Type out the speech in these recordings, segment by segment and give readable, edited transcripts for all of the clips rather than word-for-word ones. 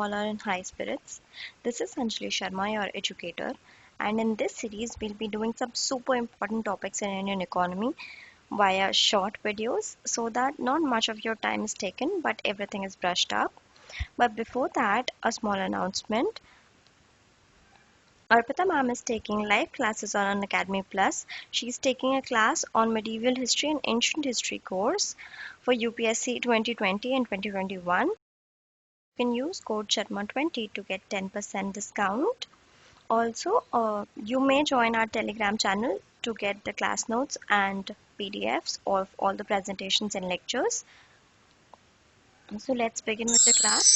All are in high spirits. This is Anjali Sharma, your educator, and in this series, we'll be doing some super important topics in Indian economy via short videos so that not much of your time is taken but everything is brushed up. But before that, a small announcement. Arpita ma'am is taking live classes on Unacademy Plus. She's taking a class on medieval history and ancient history course for UPSC 2020 and 2021. You can use code Sharma20 to get 10% discount. Also, you may join our Telegram channel to get the class notes and PDFs of all the presentations and lectures. So let's begin with the class.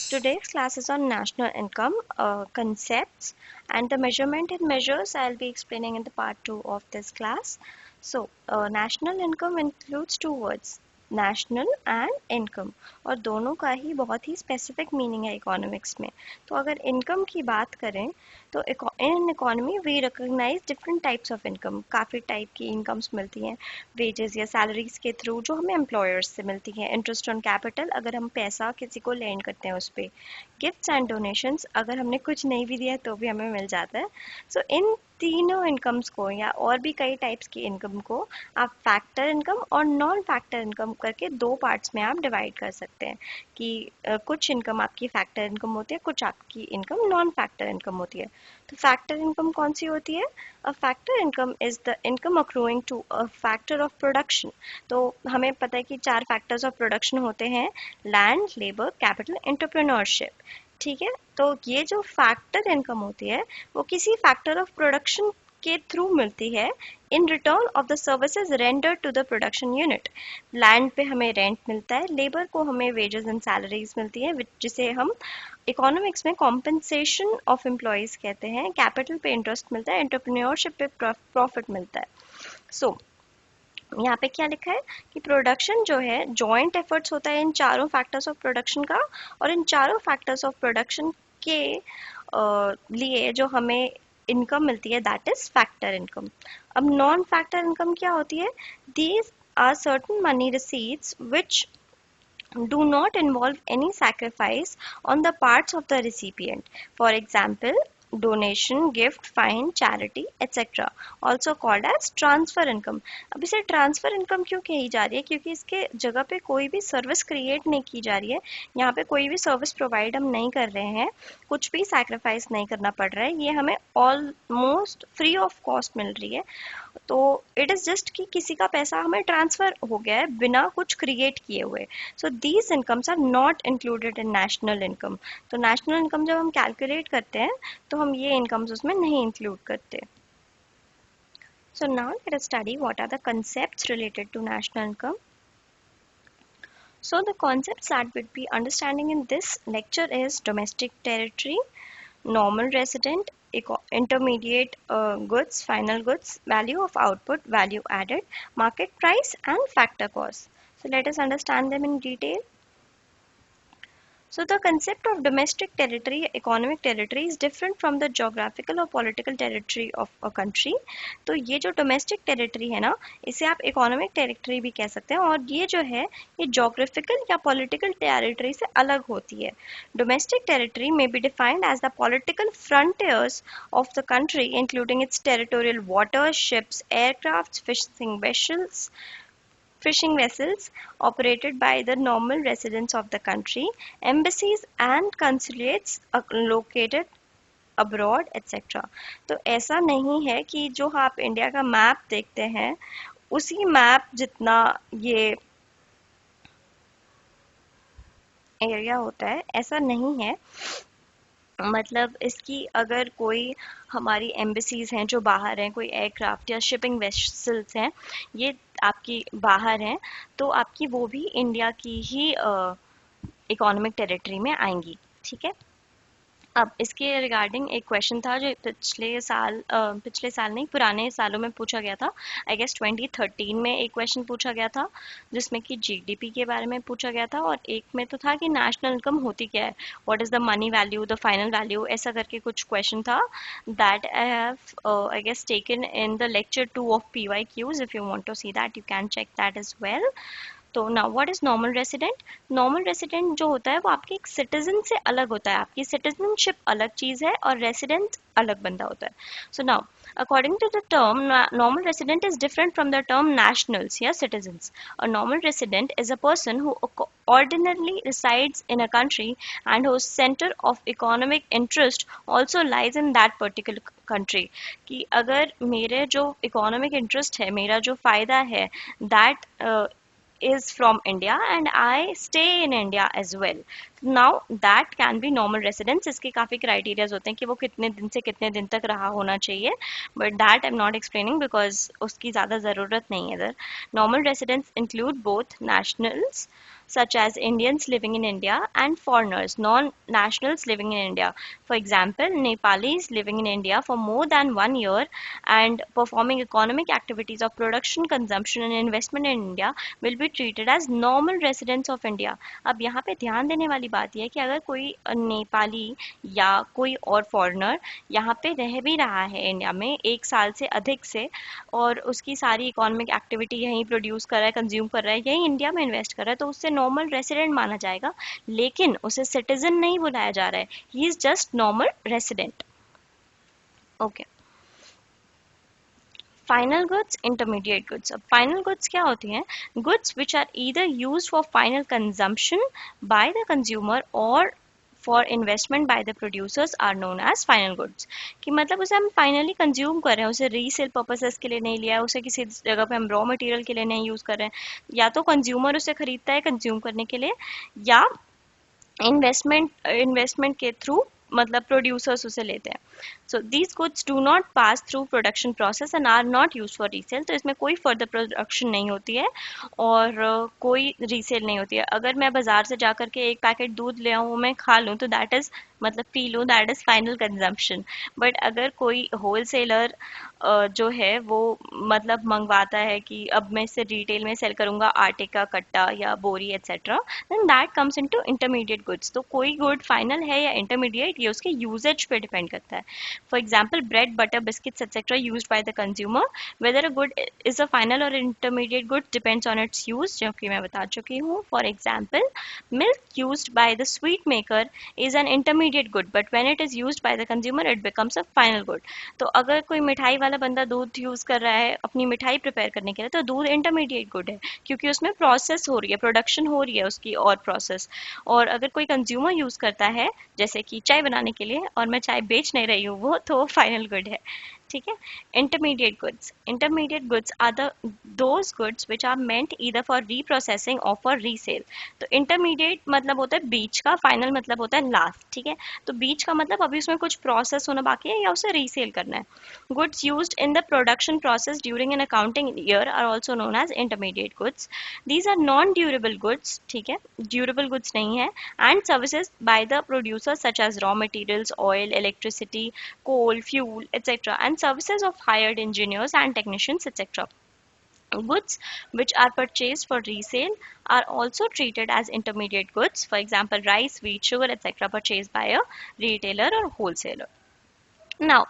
Today's class is on national income concepts and the measurement and measures I'll be explaining in the part 2 of this class. So, national income includes two words, national and income, और दोनों का ही बहुत ही specific meaning है economics में. तो अगर इनकम की बात करें तो in economy we recognise different types of income. काफ़ी टाइप की इनकम्स मिलती हैं वेजेस या सैलरीज के थ्रू जो हमें एम्प्लॉयर्स से मिलती हैं. इंटरेस्ट ऑन कैपिटल, अगर हम पैसा किसी को लेंड करते हैं उस पर. गिफ्ट्स एंड डोनेशंस, अगर हमने कुछ नहीं भी दिया तो भी हमें मिल जाता है. सो इन तीनों इनकम्स को या और भी कई टाइप्स की इनकम को आप फैक्टर इनकम और नॉन फैक्टर इनकम करके दो पार्ट्स में आप डिवाइड कर सकते हैं कि कुछ इनकम आपकी फैक्टर इनकम होती है, कुछ आपकी इनकम नॉन फैक्टर इनकम होती है. तो फैक्टर इनकम कौन सी होती है? A factor income is the income accruing to a factor of production. तो हमें पता है कि 4 फैक्टर्स ऑफ प्रोडक्शन होते हैं: लैंड, लेबर, कैपिटल, एंटरप्रेन्योरशिप. ठीक है, तो ये जो फैक्टर इनकम होती है वो किसी फैक्टर ऑफ प्रोडक्शन के थ्रू मिलती है in return of the services render to the production unit. Land पे हमें रेंट मिलता है, लेबर को हमें वेजेस एंड सैलरीज मिलती है जिसे हम इकोनॉमिक्स में कॉम्पनसेशन ऑफ एम्प्लॉयज कहते हैं. कैपिटल पे इंटरेस्ट मिलता है, एंटरप्रेन्योरशिप पे प्रॉफिट मिलता है. सो यहाँ पे क्या लिखा है कि प्रोडक्शन जो है जॉइंट एफर्ट्स होता है इन चारों फैक्टर्स ऑफ प्रोडक्शन का, और इन चारों फैक्टर्स ऑफ प्रोडक्शन के लिए जो हमें इनकम मिलती है दैट इज फैक्टर इनकम. अब नॉन फैक्टर इनकम क्या होती है? These are certain money receipts which do not involve any sacrifice on the parts of the recipient. For example, donation, gift, fine, charity, etc. also called as transfer income. अब इसे transfer income क्यों कही जा रही है? क्योंकि इसके जगह पे कोई भी सर्विस क्रिएट नहीं की जा रही है, यहाँ पे कोई भी सर्विस प्रोवाइड हम नहीं कर रहे हैं, कुछ भी सैक्रिफाइस नहीं करना पड़ रहा है, ये हमें ऑलमोस्ट फ्री ऑफ कॉस्ट मिल रही है. तो इट इज जस्ट कि किसी का पैसा हमें ट्रांसफर हो गया है बिना कुछ क्रिएट किए हुए. So these incomes are not included in national income. तो नेशनल इनकम जब हम कैलकुलेट करते हैं तो हम ये इनकम्स उसमें नहीं इंक्लूड करते. So now let us study what are the concepts related to national income. So the concepts that we'll be understanding in this lecture is domestic territory, normal resident, intermediate goods, final goods, value of output, value added, market price and factor cost. So let us understand them in detail. So the concept of domestic territory, economic territory is different from the geographical or political territory of a country. तो ये जो domestic territory है ना, इसे आप economic territory भी कह सकते हैं, और ये जो है ये geographical या political territory से अलग होती है. Domestic territory may be defined as the political frontiers of the country, including its territorial waters, ships, aircrafts, fishing vessels operated by the normal residents of the country, embassies and consulates located abroad etcetera. तो ऐसा नहीं है कि जो आप India का map देखते हैं उसी मैप जितना ये एरिया होता है, ऐसा नहीं है. मतलब इसकी अगर कोई हमारी एम्बेसीज हैं जो बाहर हैं, कोई एयरक्राफ्ट या शिपिंग वेसल्स हैं, ये आपकी बाहर हैं, तो आपकी वो भी इंडिया की ही इकोनॉमिक टेरिटरी में आएंगी. ठीक है. अब इसके रिगार्डिंग एक क्वेश्चन था जो पिछले साल नहीं, पुराने सालों में पूछा गया था. आई गेस 2013 में एक क्वेश्चन पूछा गया था जिसमें कि जीडीपी के बारे में पूछा गया था, और एक में तो था कि नेशनल इनकम होती क्या है, what is the money value, the final value, ऐसा करके कुछ क्वेश्चन था. That I have I guess taken in the lecture 2 of PYQs. If you want to see that you can check that as well. तो now what is normal resident? Normal resident जो होता है वो आपके एक citizen से अलग होता है, आपकी सिटीजनशिप अलग चीज है और रेसिडेंट अलग बंदा होता है. So now according to the term, normal resident is different from the term nationals, yeah, citizens. A normal resident is a person who ordinarily resides in a country and whose center of economic interest also lies in that particular country. कि अगर मेरे जो economic interest है, मेरा जो फायदा है, that is from India and I stay in India as well. Now that can be normal residence. इसके काफ़ी criterias होते हैं कि वो कितने दिन से कितने दिन तक रहा होना चाहिए, but that I'm not explaining because उसकी ज़्यादा ज़रूरत नहीं है इधर. Normal residents include both nationals such as Indians living in India and foreigners, non-nationals living in India. For example, Nepalis living in India for more than 1 year and performing economic activities of production, consumption and investment in India will be treated as normal residents of India. अब यहाँ पे ध्यान देने वाली बात यह है कि अगर कोई नेपाली या कोई और फॉरेनर यहाँ पे रह भी रहा है इंडिया में 1 साल से अधिक से और उसकी सारी इकोनॉमिक एक्टिविटी यहीं प्रोड्यूस कर रहा है, कंज्यूम कर रहा है, यहीं इंडिया में इन्वेस्ट कर रहा है, तो उससे नॉर्मल रेसिडेंट माना जाएगा, लेकिन उसे सिटीजन नहीं बुलाया जा रहा है. He is just normal resident. Okay. Final goods, intermediate goods. अब फाइनल गुड्स क्या होती हैं? Goods which are either used for final consumption by the consumer और for investment by the producers are known as final goods. कि मतलब उसे हम finally consume कर रहे हैं, उसे रीसेल पर्पसेस के लिए नहीं लिया है, उसे किसी जगह पे हम रॉ मटेरियल के लिए नहीं यूज कर रहे हैं, या तो कंज्यूमर उसे खरीदता है कंज्यूम करने के लिए या इन्वेस्टमेंट के थ्रू मतलब प्रोड्यूसर्स उसे लेते हैं. So these goods do not pass through production process and are not use for resale. तो इसमें कोई फर्दर प्रोडक्शन नहीं होती है और कोई रीसेल नहीं होती है. अगर मैं बाजार से जा करके एक पैकेट दूध ले आऊँ, मैं खा लूँ, तो दैट इज मतलब पी लूँ, that is final consumption. But अगर कोई होलसेलर जो है वो मतलब मंगवाता है कि अब मैं इसे रिटेल में सेल करूंगा आटे का कट्टा या बोरी etcetera, then that comes into intermediate goods. तो कोई गुड फाइनल है या इंटरमीडिएट, ये उसके यूजेज पे डिपेंड करता है. For example bread, butter, biscuits etcetera used by the consumer. Whether a good is a final और intermediate good depends on its use, जो कि मैं बता चुकी हूँ. For example milk used by the sweet maker is an intermediate good, but when it is used by the consumer it becomes a final good. तो अगर कोई मिठाई वाला बंदा दूध यूज कर रहा है अपनी मिठाई प्रिपेयर करने के लिए, तो दूध इंटरमीडिएट गुड है क्योंकि उसमें प्रोसेस हो रही है, प्रोडक्शन हो रही है उसकी और प्रोसेस. और अगर कोई कंज्यूमर यूज करता है जैसे कि चाय बनाने के लिए और मैं चाय बेच नहीं रही हूँ, वो तो फाइनल गुड है. ठीक है. Intermediate goods are those goods which are meant either for reprocessing or for resale. तो इंटरमीडिएट मतलब होता है बीच का, फाइनल मतलब होता है लास्ट. ठीक है. तो बीच का मतलब अभी उसमें कुछ प्रोसेस होना बाकी है या उसे रीसेल करना है. Goods used in the production process during an accounting year are also known as intermediate goods. These are non durable goods. ठीक है, ड्यूरेबल गुड्स नहीं है. And services by the producer such as raw materials, oil, electricity, coal, fuel, etc., and services of hired engineers and technicians, etc. Goods which are purchased for resale are also treated as intermediate goods. For example, rice, wheat, sugar, etc., purchased by a retailer or wholesaler. Now,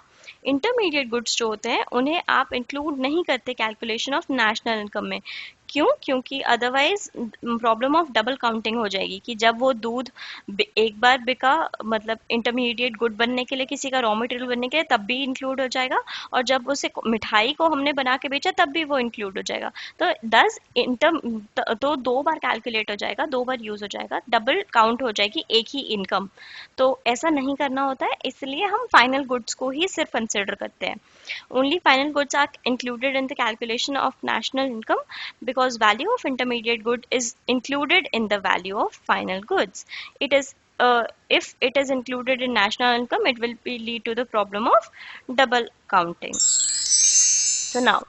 intermediate goods जो होते हैं उन्हें आप include नहीं करते calculation of national income में. क्यों? क्योंकि otherwise problem of double counting हो जाएगी कि जब वो दूध एक बार बिका मतलब इंटरमीडिएट गुड बनने के लिए, किसी का रॉ मटेरियल बनने के लिए, तब भी इंक्लूड हो जाएगा, और जब उसे मिठाई को हमने बना के बेचा तब भी वो इंक्लूड हो जाएगा. तो तो 2 बार कैलकुलेट हो जाएगा, 2 बार यूज हो जाएगा, डबल काउंट हो जाएगी एक ही इनकम. तो ऐसा नहीं करना होता है, इसलिए हम फाइनल गुड्स को ही सिर्फ कंसिडर करते हैं. Only final goods are included in the calculation of national income because value of intermediate good is included in the value of final goods. It is if it is included in national income, it will lead to the problem of double counting. So now,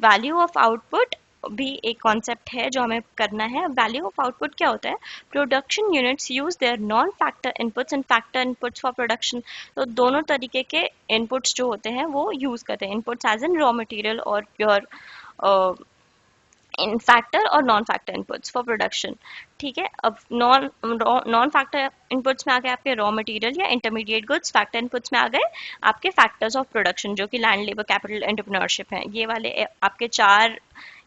value of output भी एक concept है जो हमें करना है. Value of output क्या होता है? Production units use their non factor inputs and factor inputs for production. तो दोनों तरीके के इनपुट्स जो होते हैं वो यूज करते हैं. Inputs as in raw material और प्योर इन फैक्टर और non factor inputs for production. ठीक है, अब नॉन फैक्टर इनपुट्स में आ गए आपके रॉ मटेरियल या इंटरमीडिएट गुड्स, फैक्टर इनपुट्स में आ गए आपके फैक्टर्स ऑफ प्रोडक्शन जो कि लैंड, लेबर, कैपिटल, एंटरप्रेन्योरशिप हैं। ये वाले आपके चार,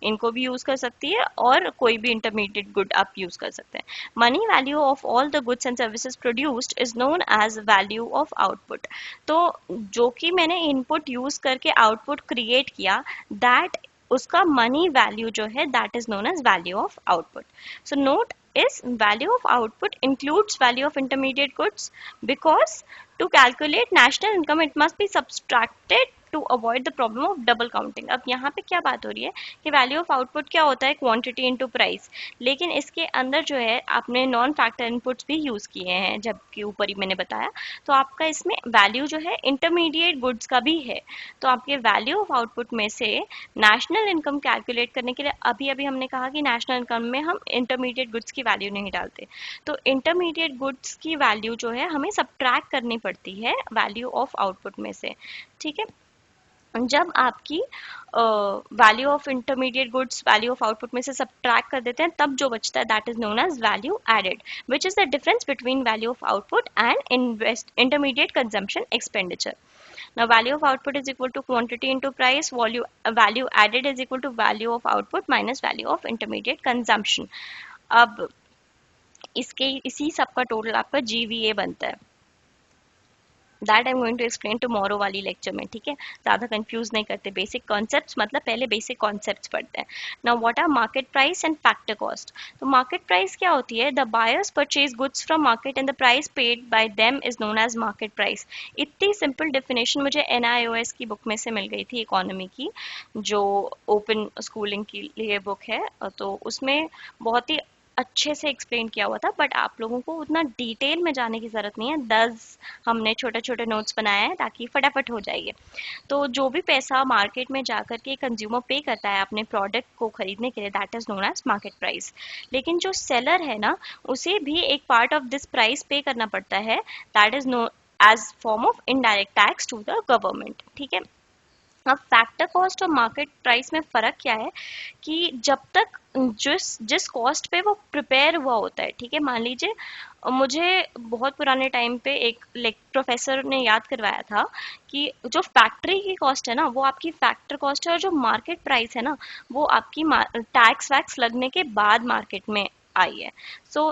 इनको भी यूज कर सकती है और कोई भी इंटरमीडिएट गुड आप यूज कर सकते हैं। Money value of all the goods and services produced is known as value of output. तो जो कि मैंने इनपुट यूज करके आउटपुट क्रिएट किया, दैट उसका मनी वैल्यू जो है that is known as value of output. So note is value of output includes value of intermediate goods because to calculate national income it must be subtracted to avoid the problem of double counting। अब यहाँ पे क्या बात हो रही है कि value of output क्या होता है, क्वांटिटी इनटू प्राइस, लेकिन इसके अंदर जो है आपने नॉन फैक्टर इनपुट्स भी यूज किए हैं जबकि ऊपर ही मैंने बताया, तो आपका इसमें वैल्यू जो है इंटरमीडिएट गुड्स का भी है। तो आपके वैल्यू ऑफ आउटपुट में से नेशनल इनकम कैलकुलेट करने के लिए अभी अभी हमने कहा कि नेशनल इनकम में हम इंटरमीडिएट गुड्स की वैल्यू नहीं डालते, तो इंटरमीडिएट गुड्स की वैल्यू जो है हमें सब्ट्रैक्ट करनी पड़ती है वैल्यू ऑफ आउटपुट में से। ठीक है, जब आपकी value of intermediate goods value of output में से सब्ट्रैक्ट कर देते हैं तब जो बचता है that is known as value added, which is the difference between value of output and intermediate consumption expenditure. Now value of output is equal to quantity into price, value added is equal to value of output minus value of intermediate consumption। अब इसके इसी सब का total आपका GVA बनता है, that I am going to explain tomorrow वाली lecture में। ठीक है, ज़्यादा कंफ्यूज नहीं करते, बेसिक कॉन्सेप्ट्स मतलब पहले बेसिक कॉन्सेप्ट्स पढ़ते हैं। Now what are market price and factor cost. तो मार्केट प्राइस क्या होती है, the buyers purchase goods from market and the price paid by them is known as market price. इतनी simple definition मुझे NIOS की book में से मिल गई थी, इकोनॉमी की, जो ओपन स्कूलिंग के लिए बुक है, तो उसमें बहुत ही अच्छे से एक्सप्लेन किया हुआ था, बट आप लोगों को उतना डिटेल में जाने की ज़रूरत नहीं है। 10 हमने छोटे छोटे नोट्स बनाए हैं ताकि फटाफट हो जाइए। तो जो भी पैसा मार्केट में जाकर के कंज्यूमर पे करता है अपने प्रोडक्ट को खरीदने के लिए, that is known as market price. लेकिन जो सेलर है ना, उसे भी एक पार्ट ऑफ दिस प्राइस पे करना पड़ता है, that is known as form of indirect tax to the government. ठीक है, अब फैक्टर कॉस्ट और मार्केट प्राइस में फ़र्क क्या है कि जब तक जिस कॉस्ट पे वो प्रिपेयर हुआ होता है, ठीक है, मान लीजिए मुझे बहुत पुराने टाइम पे एक प्रोफेसर ने याद करवाया था कि जो फैक्ट्री की कॉस्ट है ना वो आपकी फैक्टर कॉस्ट है, और जो मार्केट प्राइस है ना वो आपकी टैक्स वैक्स लगने के बाद मार्केट में आई है। सो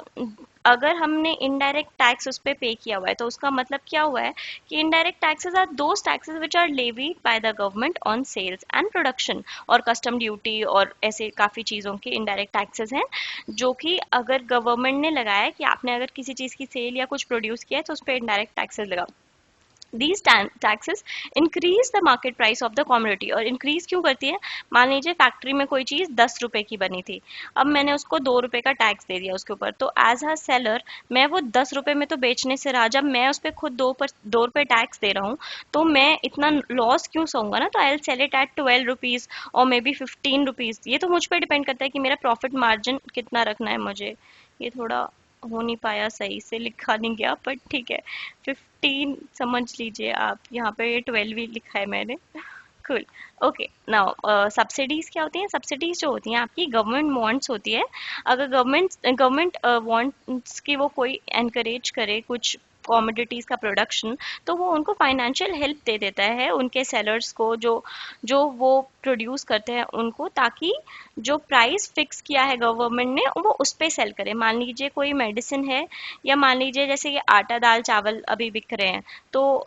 अगर हमने इनडायरेक्ट टैक्स उस पर पे किया हुआ है तो उसका मतलब क्या हुआ है कि indirect taxes are those taxes which are levied by the government on sales and production, और कस्टम ड्यूटी और ऐसे काफ़ी चीज़ों के इनडायरेक्ट टैक्सेस हैं जो कि अगर गवर्नमेंट ने लगाया कि आपने अगर किसी चीज़ की सेल या कुछ प्रोड्यूस किया है तो उस पर इनडायरेक्ट टैक्सेस लगाओ। These taxes increase the market price of the commodity। और increase क्यों करती है, मान लीजिए फैक्ट्री में कोई चीज़ 10 रुपए की बनी थी, अब मैंने उसको 2 रुपए का टैक्स दे दिया उसके ऊपर, तो एज अ सेलर मैं वो 10 रुपए में तो बेचने से रहा, जब मैं उस पर खुद 2 रुपए टैक्स दे रहा हूँ तो मैं इतना लॉस क्यों सहूंगा ना, तो I will sell it at 12 rupees और मे बी 15 रुपीज़। ये तो मुझ पर डिपेंड करता है कि मेरा प्रॉफिट मार्जिन कितना रखना है मुझे। ये थोड़ा हो नहीं पाया, सही से लिखा नहीं गया, पर ठीक है 15 समझ लीजिए आप, यहाँ पे 12 ही लिखा है मैंने। कुल, ओके। नाउ सब्सिडीज क्या होती हैं, सब्सिडीज जो होती हैं आपकी गवर्नमेंट बॉन्ड्स होती है। अगर गवर्नमेंट बॉन्ड्स की वो कोई एनकरेज करे कुछ कॉमोडिटीज़ का प्रोडक्शन, तो वो उनको फाइनेंशियल हेल्प दे देता है उनके सेलर्स को जो जो वो प्रोड्यूस करते हैं उनको, ताकि जो प्राइस फिक्स किया है गवर्नमेंट ने वो उस पर सेल करे। मान लीजिए कोई मेडिसिन है, या मान लीजिए जैसे ये आटा दाल चावल अभी बिक रहे हैं, तो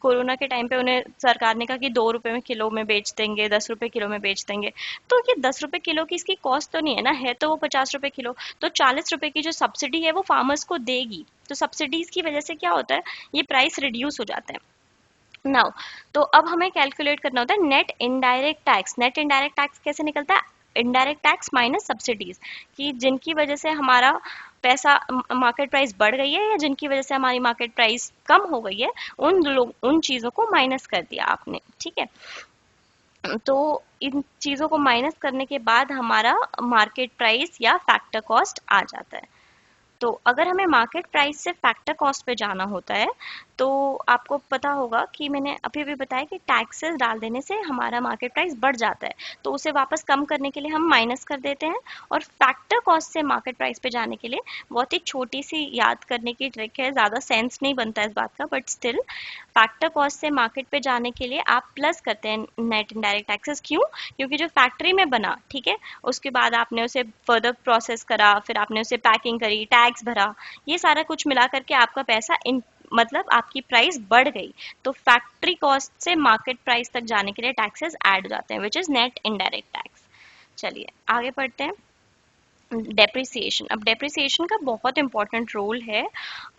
कोरोना के टाइम पे उन्हें सरकार ने कहा कि 2 रुपए में किलो में बेच देंगे, 10 रुपए किलो में बेच देंगे, तो ये 10 रुपए किलो की इसकी कॉस्ट तो नहीं है ना, है तो वो 50 रुपए किलो, तो 40 रुपए की जो सब्सिडी है वो फार्मर्स को देगी। तो सब्सिडीज की वजह से क्या होता है, ये प्राइस रिड्यूस हो जाता है। नाउ तो अब हमें कैलकुलेट करना होता है net indirect tax. Net indirect tax कैसे निकलता है, इनडायरेक्ट टैक्स माइनस सब्सिडीज, कि जिनकी वजह से हमारा पैसा मार्केट प्राइस बढ़ गई है या जिनकी वजह से हमारी मार्केट प्राइस कम हो गई है, उन चीज़ों को माइनस कर दिया आपने। ठीक है, तो इन चीज़ों को माइनस करने के बाद हमारा मार्केट प्राइस या फैक्टर कॉस्ट आ जाता है। तो अगर हमें मार्केट प्राइस से फैक्टर कॉस्ट पे जाना होता है तो आपको पता होगा कि मैंने अभी भी बताया कि टैक्सेस डाल देने से हमारा मार्केट प्राइस बढ़ जाता है, तो उसे वापस कम करने के लिए हम माइनस कर देते हैं। और फैक्टर कॉस्ट से मार्केट प्राइस पे जाने के लिए बहुत ही छोटी सी याद करने की ट्रिक है, ज़्यादा सेंस नहीं बनता इस बात का, बट स्टिल फैक्टर कॉस्ट से मार्केट पे जाने के लिए आप प्लस करते हैं नेट इनडायरेक्ट टैक्सेस। क्यों? क्योंकि जो फैक्ट्री में बना, ठीक है, उसके बाद आपने उसे फर्दर प्रोसेस करा, फिर आपने उसे पैकिंग करी, टैक्स भरा, ये सारा कुछ मिला करके आपका पैसा इन मतलब आपकी प्राइस बढ़ गई, तो फैक्ट्री कॉस्ट से मार्केट प्राइस तक जाने के लिए टैक्सेस ऐड हो जाते हैं, which is net indirect tax. चलिए आगे पढ़ते हैं। डेप्रिसिएशन। अब डेप्रिसिएशन का बहुत इंपॉर्टेंट रोल है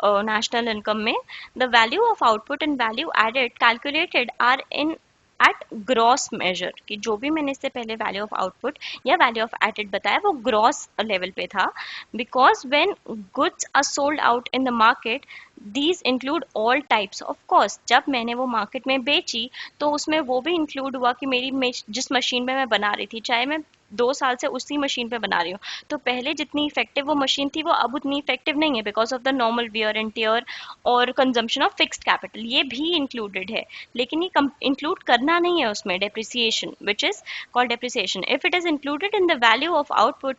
नेशनल इनकम में। The value of output and value added calculated are in at gross measure, कि जो भी मैंने इससे पहले वैल्यू ऑफ आउटपुट या वैल्यू ऑफ एडेड बताया वो ग्रॉस लेवल पे था। Because when goods are sold out in the market these include all types of cost. जब मैंने वो मार्केट में बेची तो उसमें वो भी इंक्लूड हुआ कि मेरी जिस मशीन में मैं बना रही थी, चाहे मैं 2 साल से उसी मशीन पे बना रही हूँ, तो पहले जितनी इफेक्टिव वो मशीन थी वो अब उतनी इफेक्टिव नहीं है because of the normal wear and tear और कंजम्पशन ऑफ फिक्स्ड कैपिटल, ये भी इंक्लूडेड है। लेकिन ये इंक्लूड करना नहीं है उसमें depreciation, which is called depreciation. If it is included in the value of output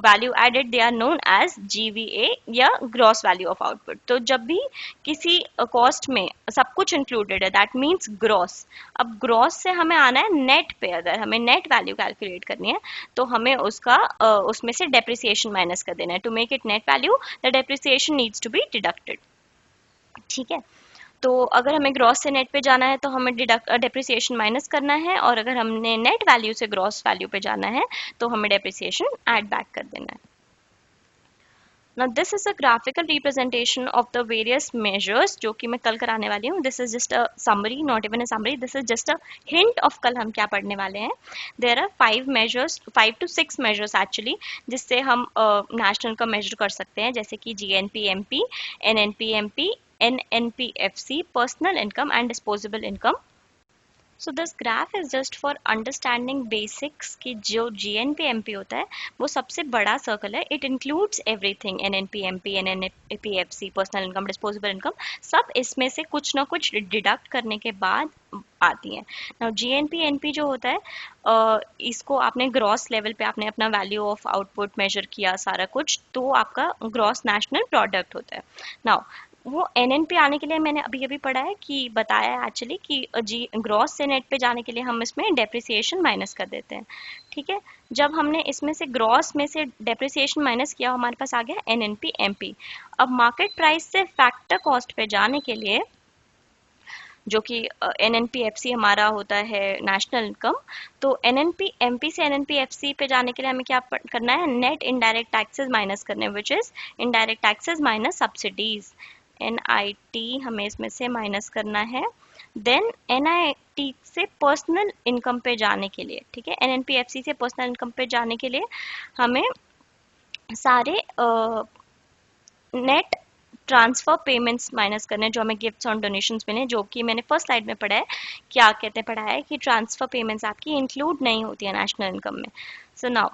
value added they are known as GVA या ग्रॉस वैल्यू ऑफ आउटपुट। तो जब भी किसी कॉस्ट में सब कुछ इंक्लूडेड है दैट मीन्स ग्रॉस। अब ग्रॉस से हमें आना है नेट पे, अगर हमें नेट वैल्यू कैलकुलेट करनी है तो हमें उसका उसमें से डेप्रिसिएशन माइनस कर देना है। To make it net value the depreciation needs to be deducted, ठीक है। तो अगर हमें ग्रॉस से नेट पे जाना है तो हमें डेप्रिसिएशन माइनस करना है, और अगर हमने नेट वैल्यू से ग्रॉस वैल्यू पे जाना है तो हमें डेप्रिसिएशन ऐड बैक कर देना है। Now this is a graphical representation of the various measures जो कि मैं कल कराने वाली हूँ. This is just a summary, not even a summary. This is just a hint of कल हम क्या पढ़ने वाले हैं. There are 5 measures, 5 to 6 measures actually, जिससे हम national का measure कर सकते हैं, जैसे कि GNP-MP, NNP-MP, NNP-FC, personal income and disposable income. So this graph is just for understanding basics कि जो GNP-MP होता है वो सबसे बड़ा सर्कल है. It includes everything, NNP-MP, NNP-FC, personal income, disposable income, सब इसमें से कुछ ना कुछ डिडक्ट करने के बाद आती हैं. नाउ GNP-NP जो होता है इसको आपने ग्रॉस लेवल पे आपने अपना वैल्यू ऑफ आउटपुट मेजर किया सारा कुछ, तो आपका ग्रॉस नेशनल प्रोडक्ट होता है. नाउ वो NNP आने के लिए मैंने अभी अभी पढ़ा है कि बताया एक्चुअली कि ग्रॉस से नेट पे जाने के लिए हम इसमें डेप्रिसिएशन माइनस कर देते हैं, ठीक है. जब हमने इसमें से ग्रॉस में से डेप्रिसिएशन माइनस किया हमारे पास आ गया NNP-MP. अब मार्केट प्राइस से फैक्टर कॉस्ट पे जाने के लिए जो कि NNP-FC हमारा होता है नेशनल इनकम, तो NNP-MP से NNP-FC पे जाने के लिए हमें क्या करना है, नेट इनडायरेक्ट टैक्सेस माइनस करने, which is indirect taxes minus subsidies. NIT हमें इसमें से माइनस करना है. देन NIT से पर्सनल इनकम पे जाने के लिए, ठीक है, NNP-FC से पर्सनल इनकम पे जाने के लिए हमें सारे नेट ट्रांसफर पेमेंट्स माइनस करने जो हमें गिफ्ट्स और डोनेशंस मिले, जो कि मैंने फर्स्ट स्लाइड में पढ़ा है. क्या कहते हैं पढ़ा है कि ट्रांसफर पेमेंट्स आपकी इंक्लूड नहीं होती है नेशनल इनकम में. सो नाउ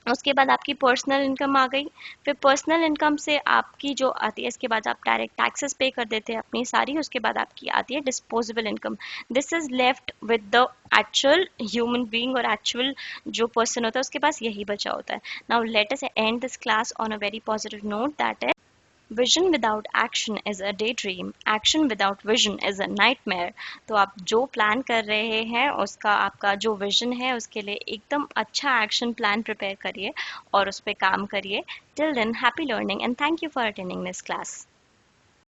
उसके बाद आपकी पर्सनल इनकम आ गई. फिर पर्सनल इनकम से आपकी जो आती है, इसके बाद आप डायरेक्ट टैक्सेस पे कर देते हैं अपनी सारी. उसके बाद आपकी आती है disposable income. This is left with the actual human being, और एक्चुअल जो पर्सन होता है उसके पास यही बचा होता है. Now let us and this class on a very positive note, that is vision without action is a day dream, action without vision is a nightmare. तो आप जो प्लान कर रहे हैं उसका आपका जो विजन है उसके लिए एकदम अच्छा एक्शन प्लान प्रिपेयर करिए और उस पर काम करिए. Till than happy learning and thank you for attending this class.